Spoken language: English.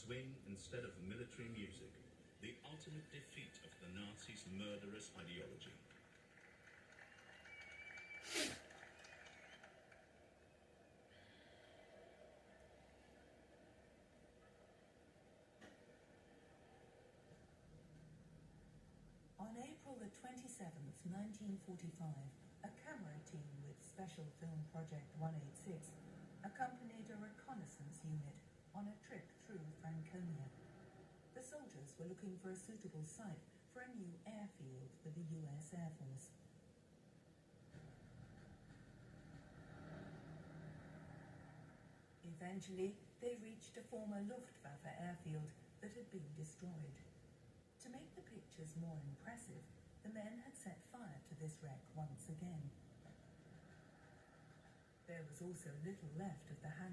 swing instead of military music, the ultimate defeat of the Nazis' murderous ideology. On April the 27th, 1945, a camera team with Special Film Project 186 accompanied a reconnaissance unit on a trip through Franconia. The soldiers were looking for a suitable site for a new airfield for the US Air Force. Eventually, they reached a former Luftwaffe airfield that had been destroyed. To make the pictures more impressive, the men had set fire to this wreck once again. There was also little left of the hangar.